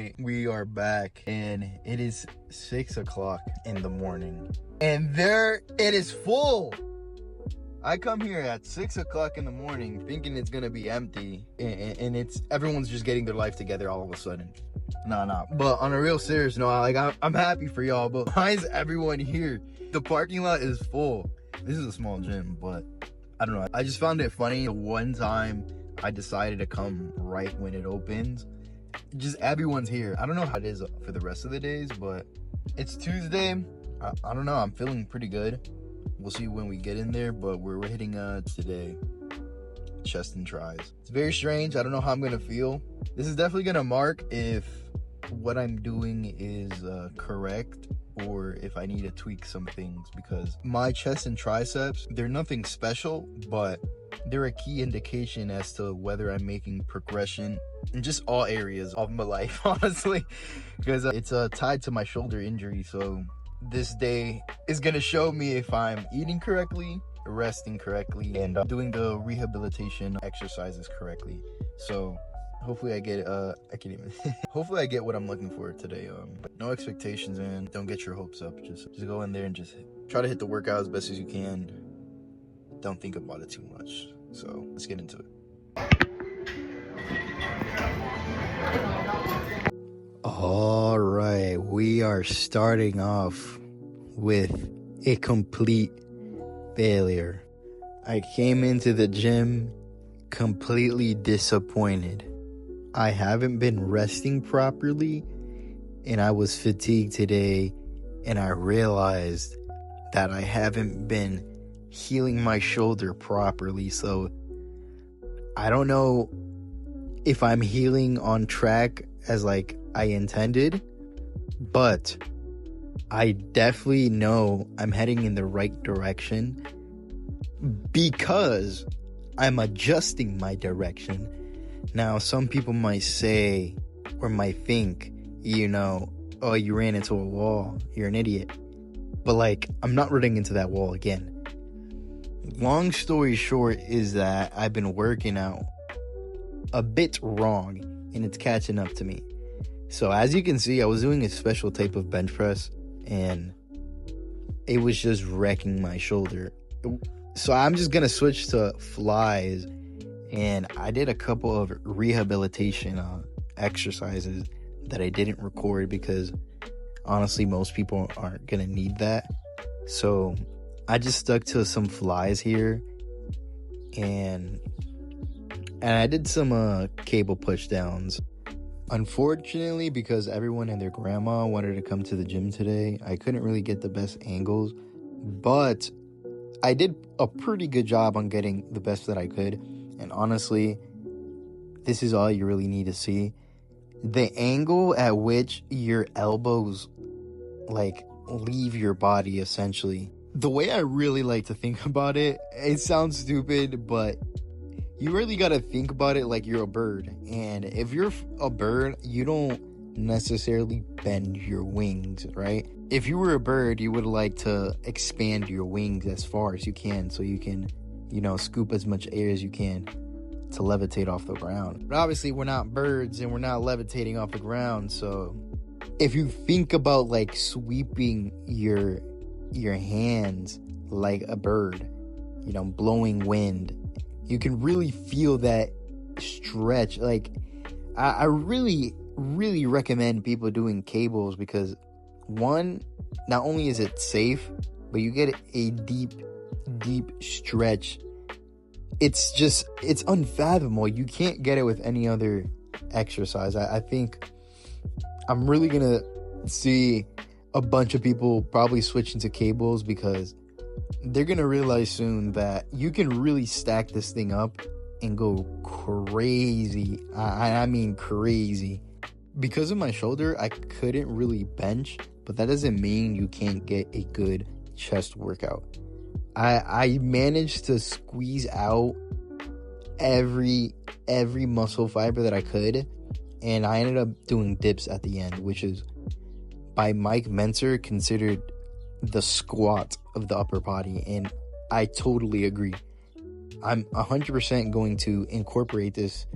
night. We are back, and it is 6 o'clock in the morning, and there it is full. I come here at 6 o'clock in the morning thinking it's gonna be empty, and it's everyone's just getting their life together all of a sudden. Nah. But on a real serious note, like I'm happy for y'all, but why is everyone here? The parking lot is full. This is a small gym, but I don't know. I just found it funny. The one time I decided to come right when it opens, just everyone's here. I don't know how it is for the rest of the days, but it's Tuesday. I don't know. I'm feeling pretty good. We'll see when we get in there, but we're hitting today chest and tries. It's very strange. I don't know how I'm gonna feel. This is definitely gonna mark if what I'm doing is correct or if I need to tweak some things, because my chest and triceps, they're nothing special, but they're a key indication as to whether I'm making progression in just all areas of my life, honestly, because it's tied to my shoulder injury. So this day is gonna show me if I'm eating correctly, resting correctly, and doing the rehabilitation exercises correctly. So hopefully I get hopefully I get what I'm looking for today. No expectations, and don't get your hopes up. Just go in there and just try to hit the workout as best as you can. Don't think about it too much. So let's get into it. All right, we are starting off with a complete failure. I came into the gym completely disappointed. I haven't been resting properly, and I was fatigued today, and I realized that I haven't been healing my shoulder properly. So I don't know if I'm healing on track as like I intended, but I definitely know I'm heading in the right direction because I'm adjusting my direction. Now, some people might say or might think, oh, you ran into a wall, you're an idiot. But like, I'm not running into that wall again. Long story short is that I've been working out a bit wrong, and it's catching up to me. So as you can see, I was doing a special type of bench press, and it was just wrecking my shoulder. So I'm just gonna switch to flies, and I did a couple of rehabilitation exercises that I didn't record because honestly most people aren't gonna need that. So I just stuck to some flies here, and I did some cable push downs. Unfortunately, because everyone and their grandma wanted to come to the gym today, I couldn't really get the best angles, but I did a pretty good job on getting the best that I could. And honestly, this is all you really need to see. The angle at which your elbows like leave your body, essentially. The way I really like to think about it, it sounds stupid, but you really got to think about it like you're a bird. And if you're a bird, you don't necessarily bend your wings, right? If you were a bird, you would like to expand your wings as far as you can so you can, scoop as much air as you can to levitate off the ground. But obviously, we're not birds and we're not levitating off the ground. So if you think about like sweeping your hands like a bird, blowing wind, you can really feel that stretch. Like, I really, really recommend people doing cables because, one, not only is it safe, but you get a deep stretch. It's unfathomable. You can't get it with any other exercise. I think I'm really gonna see a bunch of people probably switching to cables because they're gonna realize soon that you can really stack this thing up and go crazy. I mean crazy. Because of my shoulder, I couldn't really bench, but that doesn't mean you can't get a good chest workout. I managed to squeeze out every muscle fiber that I could, and I ended up doing dips at the end, which is by Mike Mentzer considered the squat of the upper body, and I totally agree. I'm 100% going to incorporate this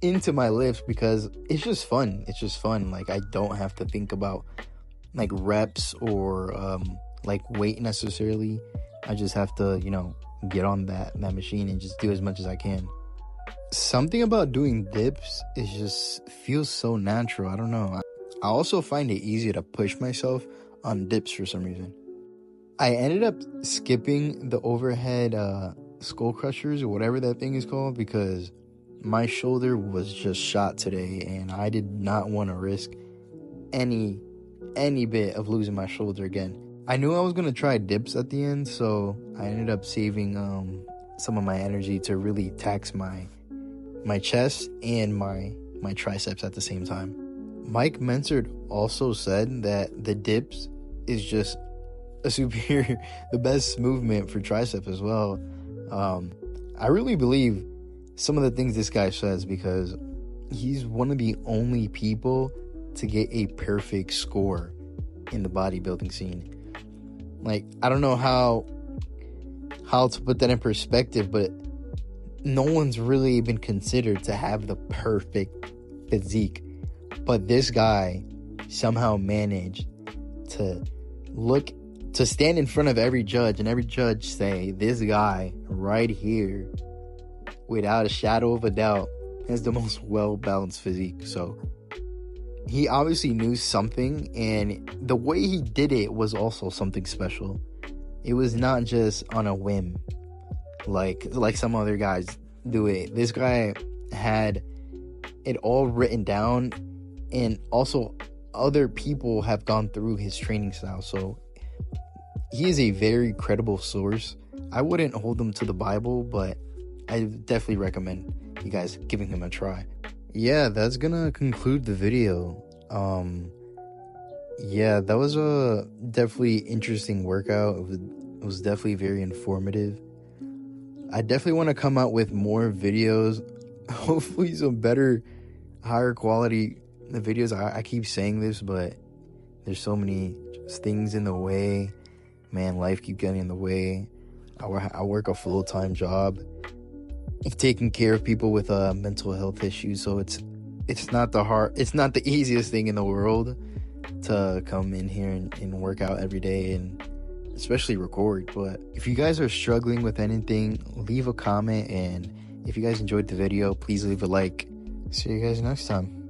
into my lifts because it's just fun. It's just fun. Like, I don't have to think about like reps or like weight necessarily. I just have to, get on that machine and just do as much as I can. Something about doing dips is just feels so natural. I don't know. I also find it easier to push myself on dips for some reason. I ended up skipping the overhead skull crushers or whatever that thing is called because my shoulder was just shot today and I did not want to risk any bit of losing my shoulder again. I knew I was going to try dips at the end, so I ended up saving some of my energy to really tax my chest and my triceps at the same time. Mike Mensert also said that the dips is just a superior, the best movement for tricep as well. I really believe some of the things this guy says because he's one of the only people to get a perfect score in the bodybuilding scene. Like, I don't know how to put that in perspective, but no one's really been considered to have the perfect physique. But this guy somehow managed to stand in front of every judge and every judge say, this guy right here, without a shadow of a doubt, has the most well-balanced physique. So he obviously knew something, and the way he did it was also something special. It was not just on a whim like some other guys do it. This guy had it all written down, and also other people have gone through his training style. So he is a very credible source. I wouldn't hold him to the Bible, but I definitely recommend you guys giving him a try. Yeah, that's gonna conclude the video. Yeah, that was a definitely interesting workout. It was definitely very informative. I definitely want to come out with more videos, hopefully some better, higher quality videos. I keep saying this, but there's so many things in the way. Man, life keeps getting in the way. I work a full-time job of taking care of people with mental health issues, so it's not the easiest thing in the world to come in here and work out every day and especially record. But if you guys are struggling with anything, leave a comment, and if you guys enjoyed the video, please leave a like. See you guys next time.